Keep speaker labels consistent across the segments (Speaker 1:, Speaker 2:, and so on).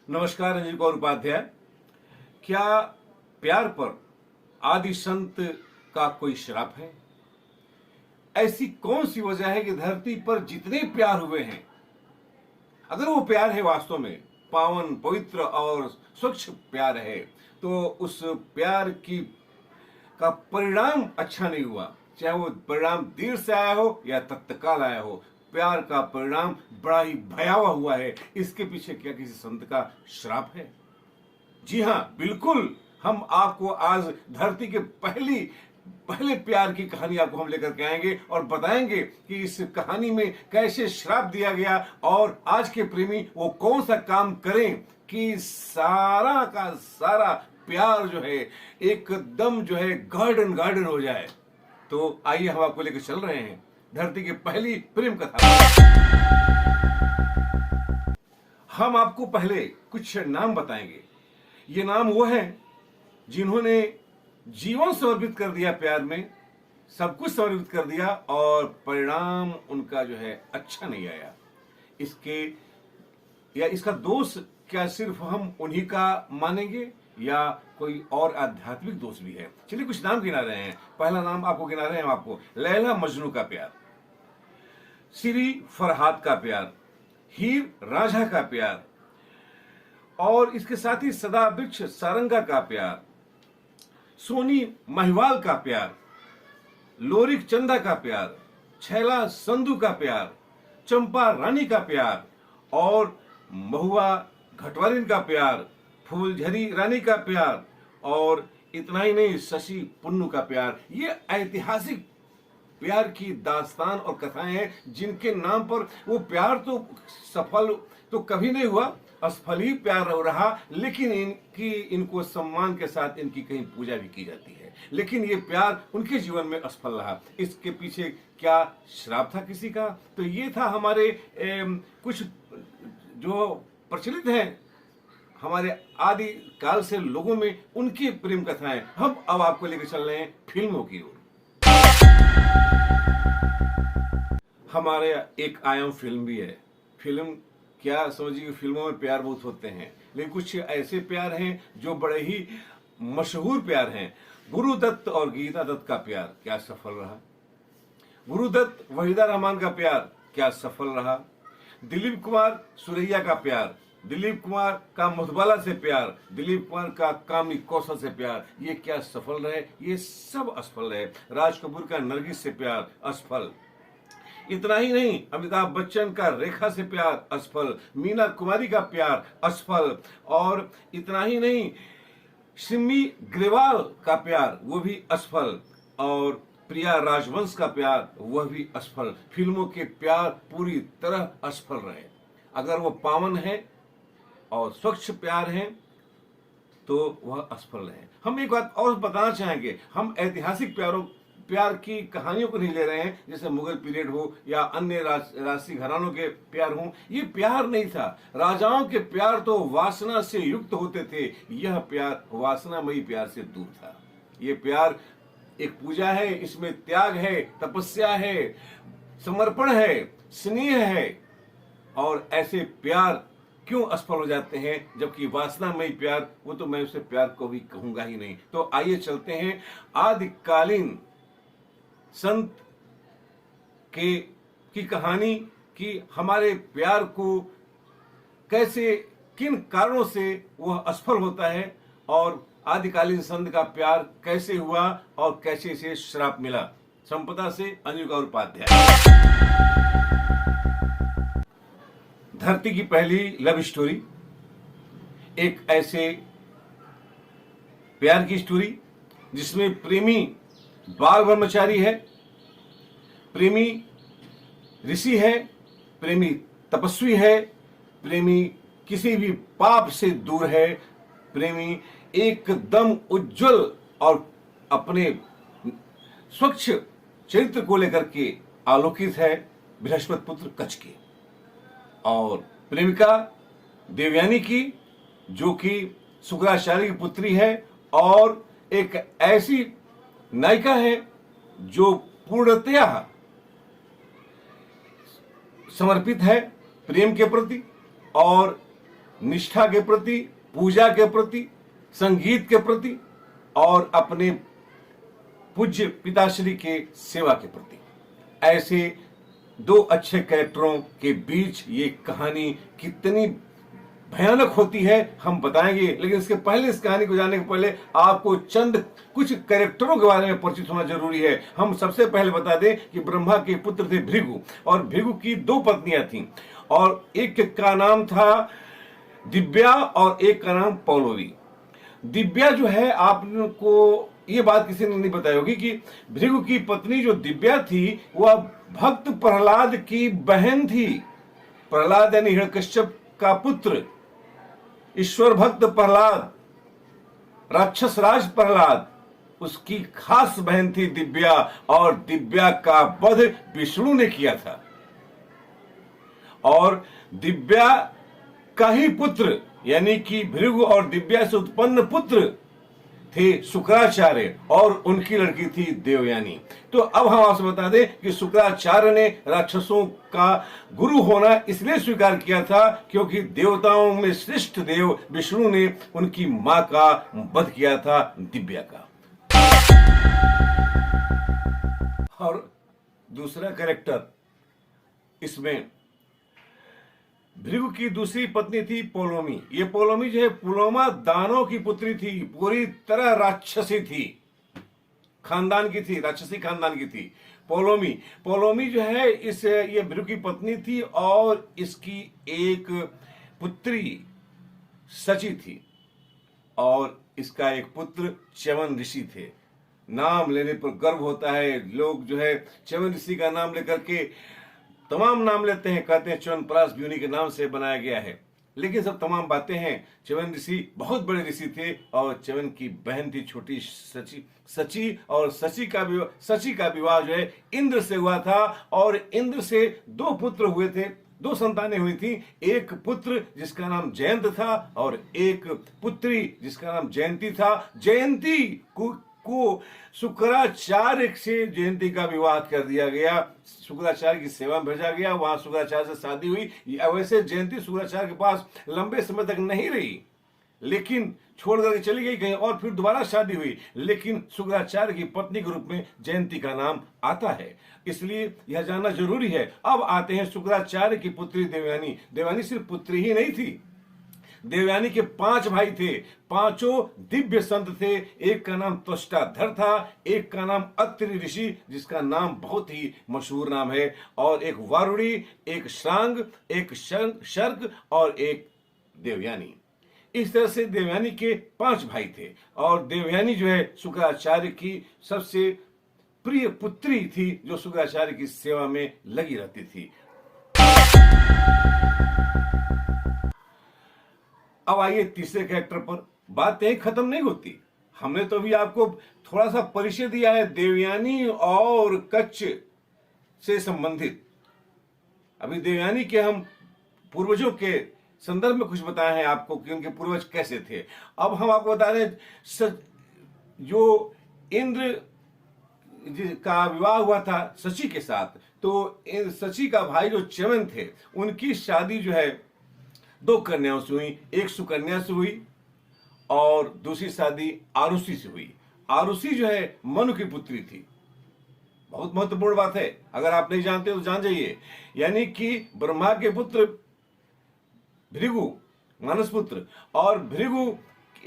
Speaker 1: नमस्कार, रंजीत कौर उपाध्याय। क्या प्यार पर आदि संत का कोई श्राप है? ऐसी कौन सी वजह है कि धरती पर जितने प्यार हुए हैं, अगर वो प्यार है वास्तव में पावन, पवित्र और स्वच्छ प्यार है, तो उस प्यार की का परिणाम अच्छा नहीं हुआ। चाहे वो परिणाम देर से आया हो या तत्काल आया हो, प्यार का परिणाम बड़ा ही भयावह हुआ है। इसके पीछे क्या किसी संत का श्राप है? जी हां, बिल्कुल। हम आपको आज धरती के पहले प्यार की कहानी आपको हम लेकर के आएंगे और बताएंगे कि इस कहानी में कैसे श्राप दिया गया और आज के प्रेमी वो कौन सा काम करें कि सारा का सारा प्यार जो है एकदम जो है गार्डन गार्डन हो जाए। तो आइए हम आपको लेकर चल रहे हैं धरती की पहली प्रेम कथा। हम आपको पहले कुछ नाम बताएंगे। ये नाम वो हैं जिन्होंने जीवन समर्पित कर दिया, प्यार में सब कुछ समर्पित कर दिया और परिणाम उनका जो है अच्छा नहीं आया। इसका दोष क्या सिर्फ हम उन्हीं का मानेंगे या कोई और आध्यात्मिक दोष भी है? चलिए कुछ नाम गिना रहे हैं। पहला नाम आपको गिना रहे हैं हम आपको। लैला मजनू का प्यार, सिरी फरहाद का प्यार, हीर राझा का प्यार और इसके साथ ही सदा वृक्ष सारंगा का प्यार, सोनी महिवाल का प्यार, लोरिक चंदा का प्यार, छैला संधू का प्यार, चंपा रानी का प्यार और महुआ घटवालिन का प्यार, फूलझरी रानी का प्यार और इतना ही नहीं, शशि पुन्नू का प्यार। ये ऐतिहासिक प्यार की दास्तान और कथाएं हैं जिनके नाम पर वो प्यार तो सफल तो कभी नहीं हुआ, असफल ही प्यार रहा, लेकिन इनको सम्मान के साथ इनकी कहीं पूजा भी की जाती है। लेकिन ये प्यार उनके जीवन में असफल रहा। इसके पीछे क्या श्राप था किसी का? तो ये था हमारे कुछ जो प्रचलित हैं हमारे आदि काल से लोगों में, उनकी प्रेम कथाएं हम अब आपको लेकर चल रहे हैं फिल्मों की ओर। हमारे एक आयाम फिल्म भी है। फिल्म क्या समझिए, फिल्मों में प्यार बहुत होते हैं, लेकिन कुछ ऐसे प्यार हैं जो बड़े ही मशहूर प्यार हैं। गुरुदत्त और गीता दत्त का प्यार क्या सफल रहा? गुरुदत्त वहीदा रहमान का प्यार क्या सफल रहा? दिलीप कुमार सुरैया का प्यार, दिलीप कुमार का मधुबाला से प्यार, दिलीप कुमार का कामिनी कौशल से प्यार, ये क्या सफल रहे? ये सब असफल रहे। राज कपूर का नरगिस से प्यार असफल। इतना ही नहीं, अमिताभ बच्चन का रेखा से प्यार असफल, मीना कुमारी का प्यार असफल और इतना ही नहीं, सिमी ग्रेवाल का प्यार वो भी असफल और प्रिया राजवंश का प्यार वह भी असफल। फिल्मों के प्यार पूरी तरह असफल रहे। अगर वो पावन है और स्वच्छ प्यार है तो वह असफल रहे। हम एक बात और बताना चाहेंगे, हम ऐतिहासिक प्यार की कहानियों को नहीं ले रहे हैं, जैसे मुगल पीरियड हो या अन्य राष्ट्रीय घरानों के प्यार हो। ये प्यार नहीं था। राजाओं के प्यार तो वासना से युक्त होते थे, यह प्यार वासनामयी प्यार से दूर था। ये प्यार एक पूजा है, इसमें त्याग है, तपस्या है, समर्पण है, स्नेह है। और ऐसे प्यार क्यों असफल हो जाते हैं? जबकि वासनामयी प्यार, वो तो मैं उसे प्यार को भी कहूंगा ही नहीं। तो आइए चलते हैं आदिकालीन संत की कहानी कि हमारे प्यार को कैसे, किन कारणों से वह असफल होता है और आदिकालीन संत का प्यार कैसे हुआ और कैसे इसे श्राप मिला। संपदा से रंजीत कौर उपाध्याय। धरती की पहली लव स्टोरी एक ऐसे प्यार की स्टोरी जिसमें प्रेमी बाल ब्रह्मचारी है, प्रेमी ऋषि है, प्रेमी तपस्वी है, प्रेमी किसी भी पाप से दूर है, प्रेमी एकदम उज्जवल और अपने स्वच्छ चरित्र को लेकर के आलोकित है, बृहस्पति पुत्र कच्छ के। और प्रेमिका देवयानी की, जो कि शुक्राचार्य की पुत्री है और एक ऐसी नायिका है जो पूर्णतया समर्पित है प्रेम के प्रति और निष्ठा के प्रति, पूजा के प्रति, संगीत के प्रति और अपने पूज्य पिताश्री के सेवा के प्रति। ऐसे दो अच्छे कैरेक्टरों के बीच ये कहानी कितनी भयानक होती है हम बताएंगे, लेकिन इसके पहले, इस कहानी को जानने के पहले आपको चंद कुछ कैरेक्टरों के बारे में परिचित होना जरूरी है। हम सबसे पहले बता दें कि ब्रह्मा के पुत्र थे भृगु, और भृगु की दो पत्नियां थीं, और एक का नाम था दिव्या और एक का नाम पौलोवी। दिव्या जो है, आपको ये बात किसी ने नहीं बताई होगी कि भृगु की पत्नी जो दिव्या थी वह भक्त प्रहलाद की बहन थी। प्रहलाद यानी हिरण्यकश्यप का पुत्र, ईश्वर भक्त प्रहलाद, राक्षस राज प्रहलाद, उसकी खास बहन थी दिव्या, और दिव्या का वध विष्णु ने किया था। और दिव्या का ही पुत्र यानी कि भृगु और दिव्या से उत्पन्न पुत्र थे शुक्राचार्य, और उनकी लड़की थी देवयानी। तो अब हम आपसे बता दें कि शुक्राचार्य ने राक्षसों का गुरु होना इसलिए स्वीकार किया था क्योंकि देवताओं में श्रेष्ठ देव विष्णु ने उनकी मां का वध किया था, दिव्या का। और दूसरा कैरेक्टर इसमें भृगु की दूसरी पत्नी थी पोलोमी। ये पोलोमी जो है, पुलोमा दानव की पुत्री थी, पूरी तरह राक्षसी थी, खानदान की थी, राक्षसी खानदान की थी पोलोमी। पोलोमी जो है ये भृगु की पत्नी थी, और इसकी एक पुत्री सची थी, और इसका एक पुत्र च्यवन ऋषि थे। नाम लेने पर गर्व होता है, लोग जो है च्यवन ऋषि का नाम लेकर के तमाम नाम लेते हैं, कहते हैं च्यवनप्राश भी उन्हीं के नाम से बनाया गया है, लेकिन सब तमाम बातें हैं। च्यवन ऋषि बहुत बड़े ऋषि थे, और च्यवन की बहन थी छोटी सची, और सची का विवाह जो है इंद्र से हुआ था, और इंद्र से दो पुत्र हुए थे, दो संतानें हुई थी। एक पुत्र जिसका नाम जयंत था, और एक पुत्री जिसका नाम जयंती था। जयंती को शुक्राचार्य से जयंती का विवाह कर दिया गया, शुक्राचार्य की सेवा में भेजा गया, वहां शुक्राचार्य से शादी हुई। वैसे जयंती शुक्राचार्य के पास लंबे समय तक नहीं रही, लेकिन छोड़ करके चली गई कहीं और, फिर दोबारा शादी हुई, लेकिन शुक्राचार्य की पत्नी के रूप में जयंती का नाम आता है, इसलिए यह जानना जरूरी है। अब आते हैं शुक्राचार्य की पुत्री देवयानी। देवयानी सिर्फ पुत्री ही नहीं थी, देवयानी के 5 भाई थे, पांचों दिव्य संत थे। एक का नाम त्वष्टाधर था, एक का नाम अत्रि ऋषि जिसका नाम बहुत ही मशहूर नाम है, और एक वारुणी, एक श्रांग, एक शर्क और एक देवयानी। इस तरह से देवयानी के 5 भाई थे, और देवयानी जो है शुक्राचार्य की सबसे प्रिय पुत्री थी, जो शुक्राचार्य की सेवा में लगी रहती थी। अब आइए तीसरे कैरेक्टर पर। बातें खत्म नहीं होती, हमने तो अभी आपको थोड़ा सा परिचय दिया है देवयानी और कच्छ से संबंधित। अभी देवयानी के हम पूर्वजों के संदर्भ में कुछ बताए हैं आपको कि उनके पूर्वज कैसे थे। अब हम आपको बता रहे हैं जो इंद्र का विवाह हुआ था शची के साथ, तो शची का भाई जो च्यवन थे, उनकी शादी जो है 2 कन्याओं से हुई। एक सुकन्या से हुई और दूसरी शादी आरुषि से हुई। आरुषि जो है मनु की पुत्री थी। बहुत महत्वपूर्ण बात है, अगर आप नहीं जानते तो जान जाइए। यानी कि ब्रह्मा के पुत्र भृगु, मानस पुत्र, और भृगु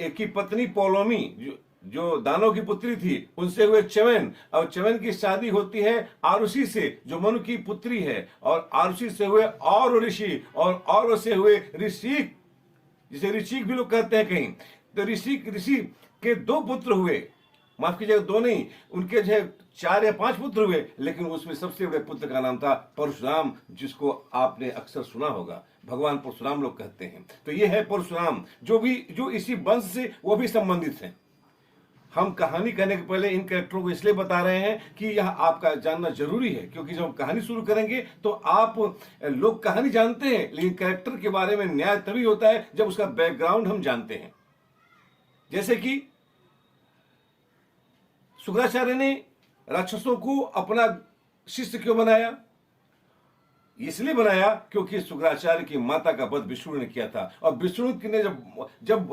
Speaker 1: की पत्नी पौलोमी जो दानव की पुत्री थी, उनसे हुए च्यवन, और च्यवन की शादी होती है आरुषि से जो मनु की पुत्री है, और आरुषि से हुए और ऋषि, और और से हुए ऋषिक, जिसे ऋषिक भी लोग कहते हैं कहीं। तो ऋषि के 2 पुत्र हुए, माफ कीजिएगा 2 नहीं, उनके जो है 4 या 5 पुत्र हुए, लेकिन उसमें सबसे बड़े पुत्र का नाम था परशुराम, जिसको आपने अक्सर सुना होगा, भगवान परशुराम लोग कहते हैं। तो ये है परशुराम, जो इसी वंश से वो भी संबंधित हैं। हम कहानी कहने के पहले इन कैरेक्टरों को इसलिए बता रहे हैं कि यह आपका जानना जरूरी है, क्योंकि जब हम कहानी शुरू करेंगे तो आप लोग कहानी जानते हैं, लेकिन कैरेक्टर के बारे में न्याय तभी होता है जब उसका बैकग्राउंड हम जानते हैं। जैसे कि शुक्राचार्य ने राक्षसों को अपना शिष्य क्यों बनाया, इसलिए बनाया क्योंकि शुक्राचार्य की माता का वध विष्णु ने किया था, और विष्णु ने जब जब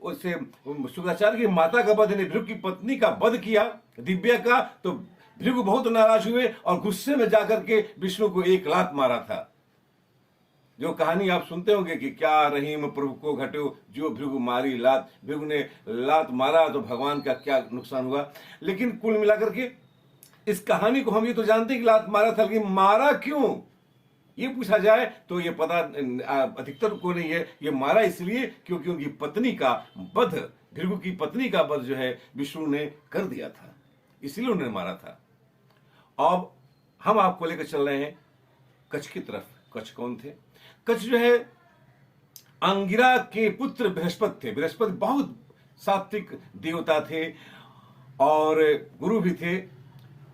Speaker 1: उससे शुक्राचार्य की माता का वध, भृगु की पत्नी का वध किया दिव्या का, तो भृगु बहुत नाराज हुए और गुस्से में जाकर के विष्णु को एक लात मारा था। जो कहानी आप सुनते होंगे कि क्या रहीम प्रभु को घटो जो भृगु मारी लात, भृगु ने लात मारा तो भगवान का क्या नुकसान हुआ। लेकिन कुल मिलाकर के इस कहानी को हम ये तो जानते हैं कि लात मारा था, लेकिन मारा क्यों ये पूछा जाए तो ये पता अधिकतर को नहीं है। ये मारा इसलिए क्योंकि उनकी पत्नी का वध, भृगु की पत्नी का वध जो है विष्णु ने कर दिया था, इसलिए उन्होंने मारा था। अब हम आपको लेकर चल रहे हैं कच्छ की तरफ। कच्छ कौन थे? कच्छ जो है अंगिरा के पुत्र बृहस्पति थे। बृहस्पति बहुत सात्विक देवता थे और गुरु भी थे।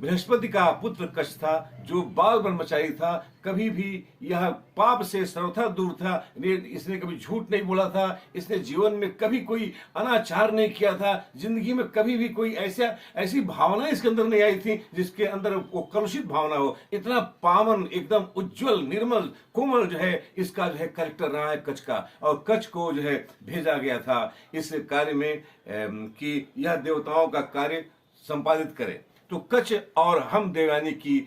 Speaker 1: बृहस्पति का पुत्र कच्छ था जो बाल ब्रह्मचारी था, कभी भी यह पाप से सर्वथा दूर था। इसने कभी झूठ नहीं बोला था, इसने जीवन में कभी कोई अनाचार नहीं किया था, जिंदगी में कभी भी कोई ऐसी भावना इसके अंदर नहीं आई थी जिसके अंदर वो कलुषित भावना हो। इतना पावन, एकदम उज्जवल, निर्मल, कोमल जो है इसका जो है कैरेक्टर रहा है कच्छ का। और कच्छ को जो है भेजा गया था इस कार्य में कि यह देवताओं का कार्य संपादित करे। तो कच्छ और हम देवयानी की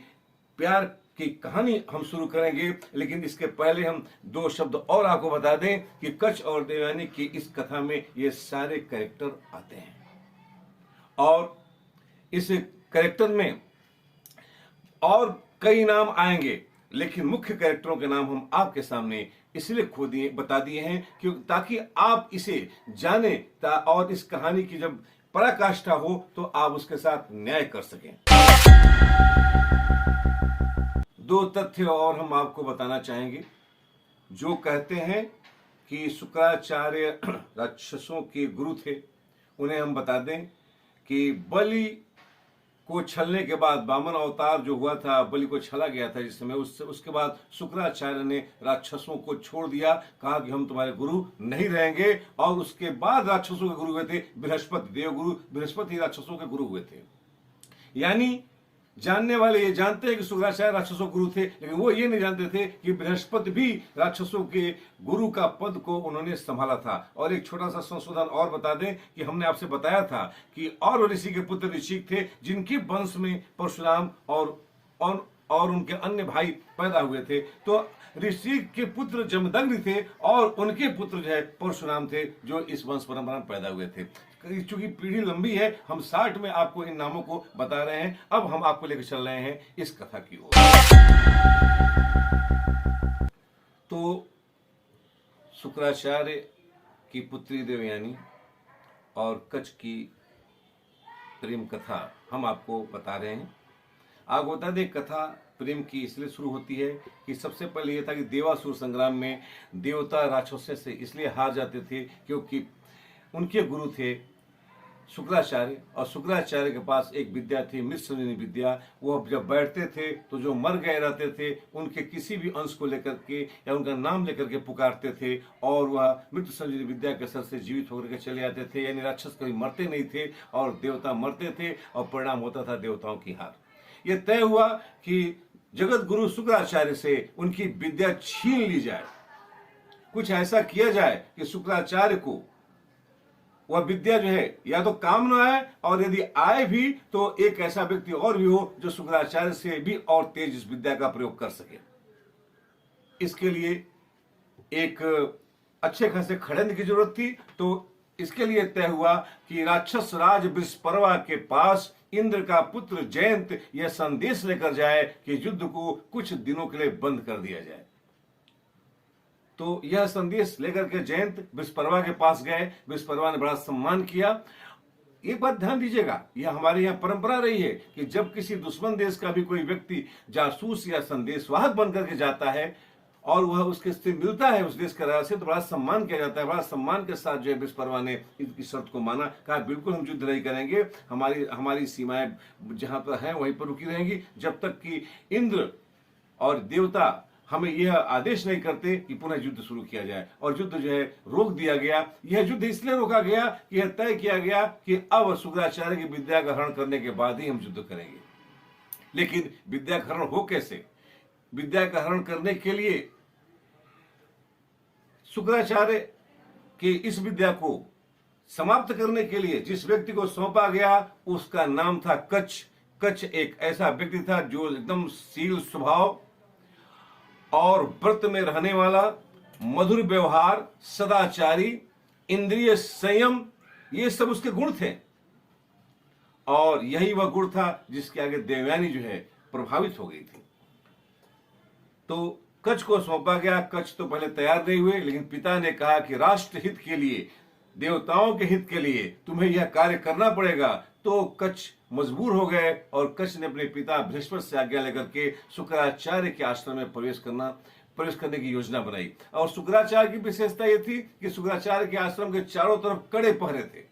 Speaker 1: प्यार की कहानी हम शुरू करेंगे, लेकिन इसके पहले हम दो शब्द और आपको बता दें कि कच्छ और देवयानी की इस कथा में ये सारे कैरेक्टर आते हैं और इस कैरेक्टर में और कई नाम आएंगे, लेकिन मुख्य कैरेक्टरों के नाम हम आपके सामने इसलिए बता दिए हैं कि ताकि आप इसे जाने और इस कहानी की जब पराकाष्ठा हो तो आप उसके साथ न्याय कर सकें। दो तथ्य और हम आपको बताना चाहेंगे। जो कहते हैं कि शुक्राचार्य राक्षसों के गुरु थे, उन्हें हम बता दें कि बलि को छलने के बाद, वामन अवतार जो हुआ था, बलि को छला गया था जिस समय, उसके बाद शुक्राचार्य ने राक्षसों को छोड़ दिया, कहा कि हम तुम्हारे गुरु नहीं रहेंगे। और उसके बाद राक्षसों के गुरु हुए थे बृहस्पति, देवगुरु बृहस्पति राक्षसों के गुरु हुए थे। यानी जानने वाले ये जानते हैं कि शुक्राचार्य राक्षसों के गुरु थे, लेकिन वो ये नहीं जानते थे कि बृहस्पति भी राक्षसों के गुरु का पद को उन्होंने संभाला था। और एक छोटा सा संशोधन और बता दें कि हमने आपसे बताया था कि और ऋषि के पुत्र ऋषिक थे जिनके वंश में परशुराम और उनके अन्य भाई पैदा हुए थे। तो ऋषि के पुत्र जमदग्नि थे और उनके पुत्र जो है परशुराम थे, जो इस वंश परंपरा में पैदा हुए थे। चूंकि पीढ़ी लंबी है, हम 60 में आपको इन नामों को बता रहे हैं। अब हम आपको लेकर चल रहे हैं इस कथा की ओर। तो शुक्राचार्य की पुत्री देवयानी और कच्छ की प्रेम कथा हम आपको बता रहे हैं। आपको बता दें, कथा प्रेम की इसलिए शुरू होती है कि सबसे पहले यह था कि देवासुर संग्राम में देवता राक्षसों से इसलिए हार जाते थे क्योंकि उनके गुरु थे शुक्राचार्य, और शुक्राचार्य के पास एक विद्या थी, मृत संजीवनी विद्या। वो जब बैठते थे तो जो मर गए रहते थे उनके किसी भी अंश को लेकर के या उनका नाम लेकर के पुकारते थे और वह मृत संजीवनी विद्या के असर से जीवित होकर के चले आते थे। यानी राक्षस कभी मरते नहीं थे और देवता मरते थे, और परिणाम होता था देवताओं की हार। यह तय हुआ कि जगत गुरु शुक्राचार्य से उनकी विद्या छीन ली जाए, कुछ ऐसा किया जाए कि शुक्राचार्य को वह विद्या जो है या तो काम न आए, और यदि आए भी तो एक ऐसा व्यक्ति और भी हो जो शुक्राचार्य से भी और तेज इस विद्या का प्रयोग कर सके। इसके लिए एक अच्छे खासे खड़ंज की जरूरत थी। तो इसके लिए तय हुआ कि राक्षस राज बृहस्पति के पास इंद्र का पुत्र जयंत यह संदेश लेकर जाए कि युद्ध को कुछ दिनों के लिए बंद कर दिया जाए। तो यह संदेश लेकर के जयंत बृहस्पति के पास गए। बृहस्पति ने बड़ा सम्मान किया। एक बात ध्यान दीजिएगा, यह हमारे यहाँ परंपरा रही है कि जब किसी दुश्मन देश का भी कोई व्यक्ति जासूस या संदेशवाहक बन करके जाता है और वह उसके से मिलता है उस देश के राजा से, तो बड़ा सम्मान किया जाता है। बड़ा सम्मान के साथ जो है बृहस्पति ने इनकी शर्त को माना, कहा बिल्कुल हम युद्ध नहीं करेंगे, हमारी सीमाएं जहां पर हैं वहीं पर रुकी रहेंगी जब तक कि इंद्र और देवता हमें यह आदेश नहीं करते कि पुनः युद्ध शुरू किया जाए। और युद्ध जो है रोक दिया गया। यह युद्ध इसलिए रोका गया कि यह तय किया गया कि अब शुक्राचार्य की विद्या का हरण करने के बाद ही हम युद्ध करेंगे। लेकिन विद्या का हरण हो कैसे? विद्या का हरण करने के लिए शुक्राचार्य के इस विद्या को समाप्त करने के लिए जिस व्यक्ति को सौंपा गया उसका नाम था कच्छ। कच्छ एक ऐसा व्यक्ति था जो एकदम शील स्वभाव और व्रत में रहने वाला, मधुर व्यवहार, सदाचारी, इंद्रिय संयम, ये सब उसके गुण थे। और यही वह गुण था जिसके आगे देवयानी जो है प्रभावित हो गई थी। तो कच्छ को सौंपा गया। कच्छ तो पहले तैयार नहीं हुए, लेकिन पिता ने कहा कि राष्ट्र हित के लिए, देवताओं के हित के लिए तुम्हें यह कार्य करना पड़ेगा। तो कच्छ मजबूर हो गए और कच्छ ने अपने पिता बृहस्पति से आज्ञा लेकर के शुक्राचार्य के आश्रम में प्रवेश करने की योजना बनाई। और शुक्राचार्य की विशेषता यह थी कि शुक्राचार्य के आश्रम के चारों तरफ कड़े पहरे थे।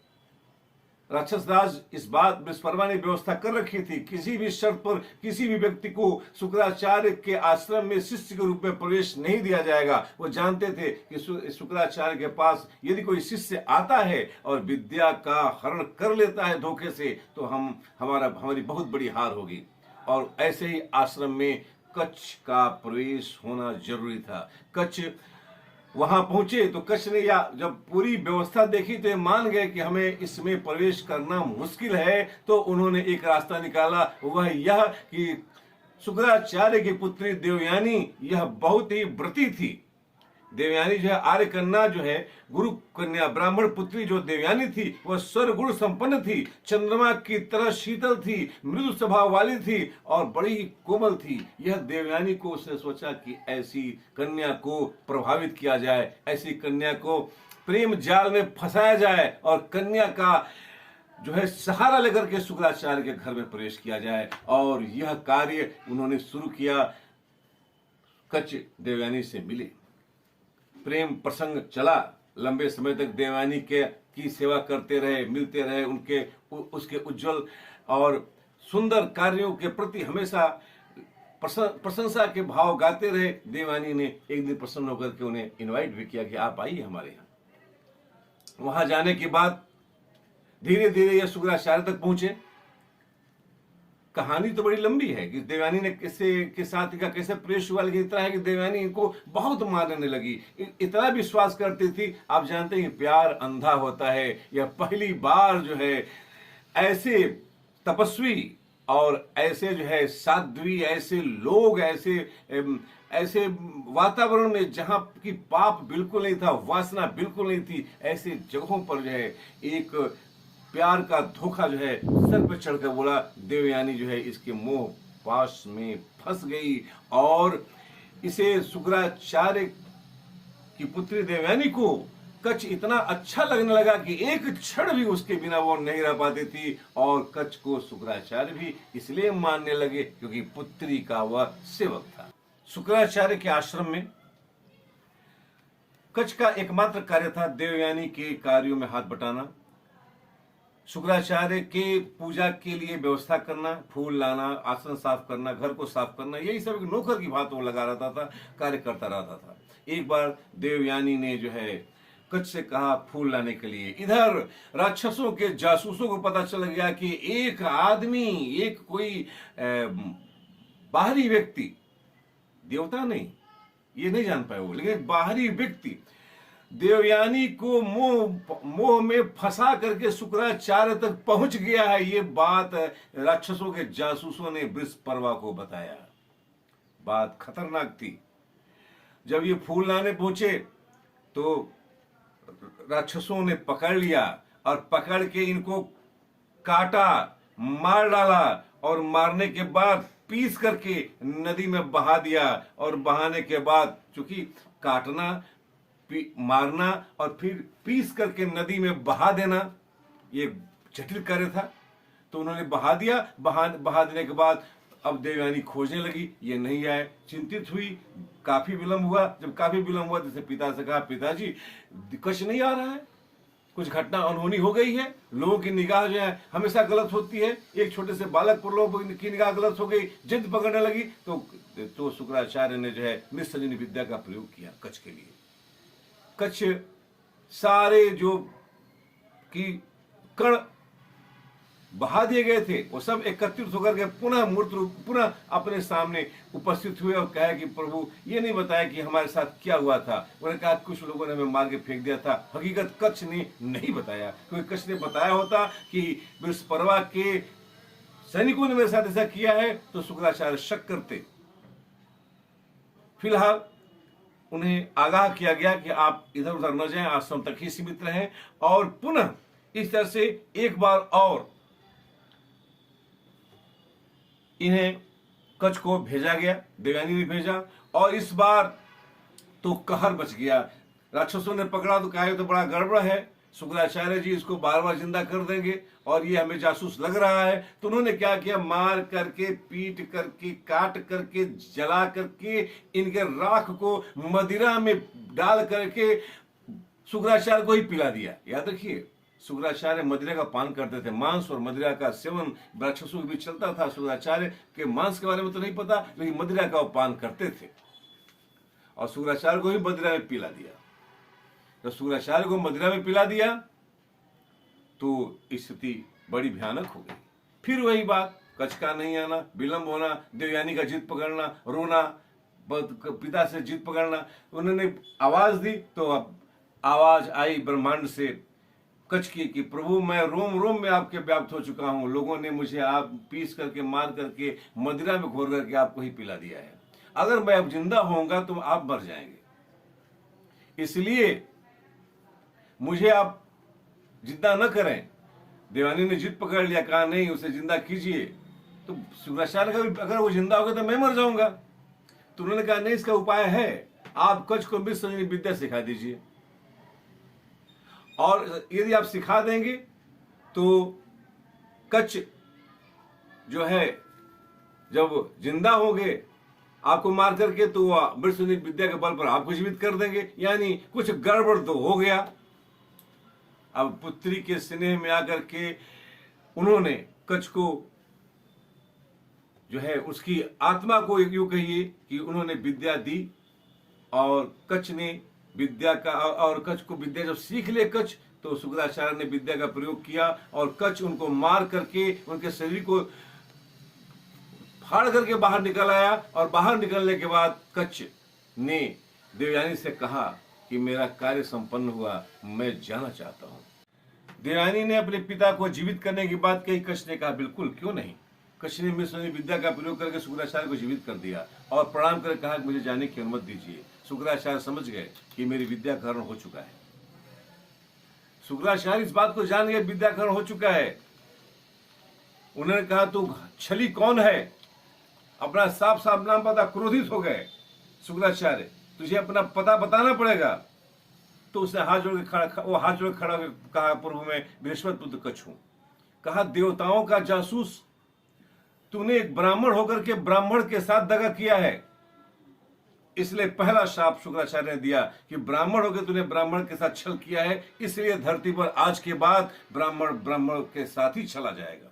Speaker 1: राक्षस राज इस बात विश्वकर्मा ने व्यवस्था कर रखी थी, किसी भी शर्त पर किसी भी व्यक्ति को शुक्राचार्य के आश्रम में शिष्य के रूप में प्रवेश नहीं दिया जाएगा। वो जानते थे कि शुक्राचार्य के पास यदि कोई शिष्य आता है और विद्या का हरण कर लेता है धोखे से, तो हमारी बहुत बड़ी हार होगी। और ऐसे ही आश्रम में कच्छ का प्रवेश होना जरूरी था। कच्छ वहां पहुंचे तो कच्छ ने जब पूरी व्यवस्था देखी तो ये मान गए कि हमें इसमें प्रवेश करना मुश्किल है। तो उन्होंने एक रास्ता निकाला, वह यह कि शुक्राचार्य की पुत्री देवयानी यह बहुत ही व्रती थी। देवयानी जो है आर्य कन्या जो है, गुरु कन्या ब्राह्मण पुत्री जो देवयानी थी वह सर्वगुण संपन्न थी, चंद्रमा की तरह शीतल थी, मृदु स्वभाव वाली थी और बड़ी ही कोमल थी। यह देवयानी को उसने सोचा कि ऐसी कन्या को प्रभावित किया जाए, ऐसी कन्या को प्रेम जाल में फंसाया जाए और कन्या का जो है सहारा लेकर के शुक्राचार्य के घर में प्रवेश किया जाए। और यह कार्य उन्होंने शुरू किया। कच्छ देवयानी से मिले, प्रेम प्रसंग चला, लंबे समय तक देवयानी की सेवा करते रहे, मिलते रहे, उसके उज्जवल और सुंदर कार्यों के प्रति हमेशा प्रशंसा के भाव गाते रहे। देवयानी ने एक दिन प्रसन्न होकर के उन्हें इनवाइट भी किया कि आप आइए हमारे यहाँ। वहां जाने के बाद धीरे धीरे यह शुक्राचार्य तक पहुंचे। कहानी तो बड़ी लंबी है कि देवयानी ने के साथ का कैसे प्रवेश हुआ, लेकिन इतना है कि देवयानी इनको बहुत मानने लगी, इतना विश्वास करती थी। आप जानते हैं प्यार अंधा होता है। यह पहली बार जो है ऐसे तपस्वी और ऐसे जो है साध्वी, ऐसे लोग, ऐसे वातावरण में जहां की पाप बिल्कुल नहीं था, वासना बिल्कुल नहीं थी, ऐसे जगहों पर जो है एक प्यार का धोखा जो है सर पे चढ़कर बोला। देवयानी जो है इसके मोह पाश में फंस गई और इसे शुक्राचार्य की पुत्री देवयानी को कच्छ इतना अच्छा लगने लगा कि एक क्षण भी उसके बिना वो नहीं रह पाती थी। और कच्छ को शुक्राचार्य भी इसलिए मानने लगे क्योंकि पुत्री का वह सेवक था। शुक्राचार्य के आश्रम में कच्छ का एकमात्र कार्य था देवयानी के कार्यों में हाथ बटाना, शुक्राचार्य के पूजा के लिए व्यवस्था करना, फूल लाना, आसन साफ करना, घर को साफ करना, यही सब एक नौकर की बात वो लगा रहता था, कार्य करता रहता था। एक बार देवयानी ने जो है कच्छ से कहा फूल लाने के लिए। इधर राक्षसों के जासूसों को पता चल गया कि एक आदमी, एक कोई बाहरी व्यक्ति, देवता नहीं, ये नहीं जान पाए वो, लेकिन बाहरी व्यक्ति देवयानी को मोह में फंसा करके शुक्राचार्य तक पहुंच गया है। ये बात राक्षसों के जासूसों ने बृहस्पति को बताया। बात खतरनाक थी। जब ये फूल लाने पहुंचे तो राक्षसों ने पकड़ लिया और पकड़ के इनको काटा, मार डाला और मारने के बाद पीस करके नदी में बहा दिया। और बहाने के बाद चूंकि काटना, मारना और फिर पीस करके नदी में बहा देना ये जटिल कार्य था, तो उन्होंने बहा दिया। बहा देने के बाद अब देवयानी खोजने लगी, ये नहीं आए, चिंतित हुई, काफी विलंब हुआ। जब काफी विलंब हुआ तो पिता से कहा, पिताजी कच्छ नहीं आ रहा है, कुछ घटना अनहोनी हो गई है, लोगों की निगाह जो है हमेशा गलत होती है, एक छोटे से बालक पर लोगों की निगाह गलत हो गई, जिद पकड़ने लगी। तो शुक्राचार्य ने जो है निस्संजीवनी विद्या का प्रयोग किया कच्छ के लिए। कच्छ सारे जो कि कण बहा दिए गए थे, वो सब एकत्रित होकर के पुनः मूर्त रूप पुनः अपने सामने उपस्थित हुए और कहा कि प्रभु ये नहीं बताया कि हमारे साथ क्या हुआ था। उन्होंने कहा कुछ लोगों ने हमें मार के फेंक दिया था, हकीकत कच्छ ने नहीं बताया, क्योंकि कच्छ ने बताया होता कि बृहस्परवा के सैनिकों ने मेरे साथ ऐसा किया है तो शुक्राचार्य शक करते। फिलहाल उन्हें आगाह किया गया कि आप इधर उधर न जाएं, आश्रम तक ही सीमित रहें, और पुनः इस तरह से एक बार और इन्हें कच्छ को भेजा गया, देवयानी ने भेजा, और इस बार तो कहर बच गया। राक्षसों ने पकड़ा तो कहा तो बड़ा गड़बड़ है, शुक्राचार्य जी इसको बार बार जिंदा कर देंगे और ये हमें जासूस लग रहा है। तो उन्होंने क्या किया, मार करके, पीट करके, काट करके, जला करके, इनके राख को मदिरा में डाल करके शुक्राचार्य को ही पिला दिया। याद रखिए, शुक्राचार्य मदिरा का पान करते थे, मांस और मदिरा का सेवन राक्षसों के बीच चलता था। शुक्राचार्य के मांस के बारे में तो नहीं पता, लेकिन मदिरा का वो पान करते थे और शुक्राचार्य को ही मदिरा में पिला दिया। तो शुक्राचार्य को मदिरा में पिला दिया तो स्थिति बड़ी भयानक हो गई। फिर वही बात, कच्छ का नहीं आना, विलंब होना, देवयानी का जिद पकड़ना, रोना, पिता से जिद पकड़ना। उन्होंने आवाज दी तो अब आवाज आई ब्रह्मांड से कच्छ की कि प्रभु मैं रोम रोम में आपके व्याप्त हो चुका हूं, लोगों ने मुझे आप पीस करके, मार करके, मदिरा में घोर करके आपको ही पिला दिया है। अगर मैं अब जिंदा होऊंगा तो आप मर जाएंगे, इसलिए मुझे आप जिंदा न करें। देवानी ने जिद पकड़ लिया, कहा नहीं उसे जिंदा कीजिए। तो शुक्राचार्य का अगर वो जिंदा होगा तो मैं मर जाऊंगा। तो उन्होंने कहा नहीं, इसका उपाय है, आप कच्छ को मृत संजीवनी विद्या सिखा दीजिए, और यदि आप सिखा देंगे तो कच्छ जो है जब जिंदा होंगे आपको मार करके तो वह मृत संजीवनी विद्या के बल पर आपको जीवित कर देंगे। यानी कुछ गड़बड़ तो हो गया। अब पुत्री के स्नेह में आकर के उन्होंने कच्छ को जो है उसकी आत्मा को यूं कहिए कि उन्होंने विद्या दी, और कच्छ ने विद्या का, और कच्छ को विद्या जब सीख ले कच्छ, तो शुक्राचार्य ने विद्या का प्रयोग किया और कच्छ उनको मार करके उनके शरीर को फाड़ करके बाहर निकल आया। और बाहर निकलने के बाद कच्छ ने देवयानी से कहा कि मेरा कार्य संपन्न हुआ, मैं जाना चाहता हूं। देवयानी ने अपने पिता को जीवित करने की बात कही, कच्छ ने कहा बिल्कुल, क्यों नहीं। कच्छ ने मृत संजीवनी विद्या का प्रयोग करके शुक्राचार्य को जीवित कर दिया और प्रणाम कर कहा कि मुझे जाने की अनुमति दीजिए। शुक्राचार्य समझ गए कि मेरी विद्या का हरण हो चुका है। शुक्राचार्य इस बात को जान गए विद्या का हरण हो चुका है। उन्होंने कहा तू छली कौन है, अपना साफ साफ नाम पता। क्रोधित हो गए शुक्राचार्य, तुझे अपना पता बताना पड़ेगा। तो उसने हाथ जोड़ के खड़ा होकर कहा प्रभु मैं बृहस्पति पुत्र कच्छ हूं। कहा देवताओं का जासूस, तूने एक ब्राह्मण होकर के ब्राह्मण के साथ दगा किया है, इसलिए पहला शाप शुक्राचार्य ने दिया कि ब्राह्मण होकर तूने ब्राह्मण के साथ छल किया है, इसलिए धरती पर आज के बाद ब्राह्मण के साथ ही चला जाएगा।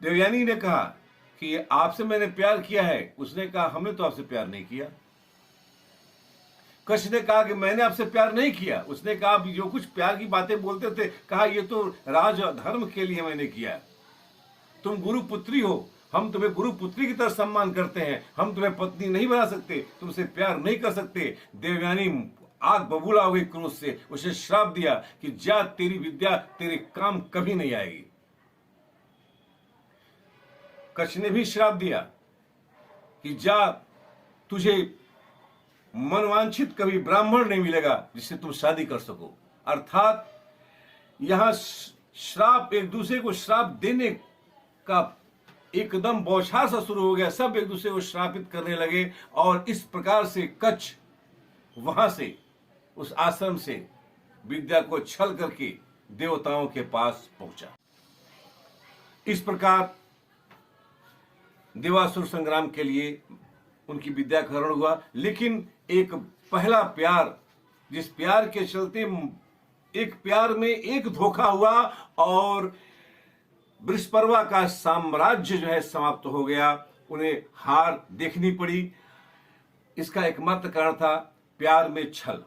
Speaker 1: देवयानी ने कहा कि आपसे मैंने प्यार किया है। उसने कहा हमने तो आपसे प्यार नहीं किया। कच्छ ने कहा कि मैंने आपसे प्यार नहीं किया। उसने कहा आप जो कुछ प्यार की बातें बोलते थे, कहा ये तो राज धर्म के लिए मैंने किया। तुम गुरु पुत्री हो, हम तुम्हें गुरु पुत्री की तरह सम्मान करते हैं, हम तुम्हें पत्नी नहीं बना सकते, तुमसे प्यार नहीं कर सकते। देवयानी आग बबूला हो गई क्रोध से, उसे श्राप दिया कि जा तेरी विद्या तेरे काम कभी नहीं आएगी। कच्छ ने भी श्राप दिया कि जा तुझे मनवांछित कभी ब्राह्मण नहीं मिलेगा जिससे तुम शादी कर सको। अर्थात यहां श्राप, एक दूसरे को श्राप देने का एकदम बौछार सा शुरू हो गया। सब एक दूसरे को श्रापित करने लगे और इस प्रकार से कच्छ वहां से, उस आश्रम से विद्या को छल करके देवताओं के पास पहुंचा। इस प्रकार देवासुर संग्राम के लिए उनकी विद्या का हरण हुआ। लेकिन एक पहला प्यार, जिस प्यार के चलते एक प्यार में एक धोखा हुआ और बृहस्परवा का साम्राज्य जो है समाप्त हो गया। उन्हें हार देखनी पड़ी। इसका एकमात्र कारण था प्यार में छल।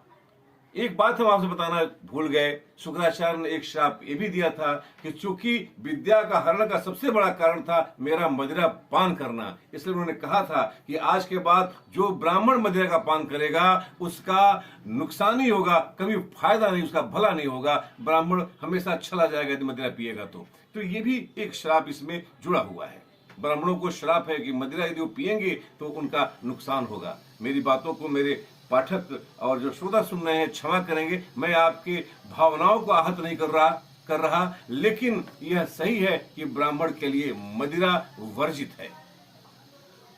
Speaker 1: एक बात हम आपसे बताना भूल गए, शुक्राचार्य ने एक श्राप ये भी दिया था कि चूंकि विद्या का हरण का सबसे बड़ा कारण था मेरा मदिरा पान करना, इसलिए उन्होंने कहा था कि आज के बाद जो ब्राह्मण मदिरा का पान करेगा उसका नुकसान ही होगा, कभी फायदा नहीं, उसका भला नहीं होगा, ब्राह्मण हमेशा चला जाएगा यदि मदिरा पिएगा तो ये भी एक श्राप इसमें जुड़ा हुआ है। ब्राह्मणों को श्राप है कि मदिरा यदि वो पिएंगे तो उनका नुकसान होगा। मेरी बातों को मेरे पाठक और जो श्रोता सुन रहे हैं क्षमा करेंगे, मैं आपके भावनाओं को आहत नहीं कर रहा, लेकिन यह सही है कि ब्राह्मण के लिए मदिरा वर्जित है।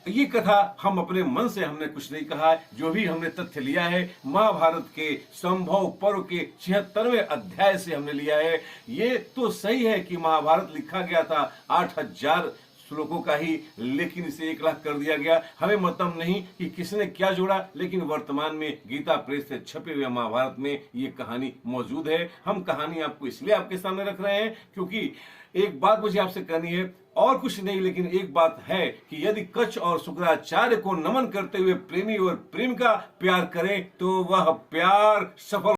Speaker 1: ये कथा हम अपने मन से हमने कुछ नहीं कहा है, जो भी हमने तथ्य लिया है महाभारत के संभव पर्व के 76वें अध्याय से हमने लिया है। ये तो सही है कि महाभारत लिखा गया था 8000 श्लोकों का ही, लेकिन इसे 1 लाख कर दिया गया। हमें मतलब नहीं कि किसने क्या जोड़ा, लेकिन वर्तमान में गीता प्रेस से छपे हुए महाभारत में ये कहानी मौजूद है। हम कहानी आपको इसलिए आपके सामने रख रहे हैं क्योंकि एक बात मुझे आपसे करनी है, और कुछ नहीं, लेकिन एक बात है कि यदि कच्छ और शुक्राचार्य को नमन करते हुए प्रेमी और प्रेम का प्यार करें तो वह प्यार सफल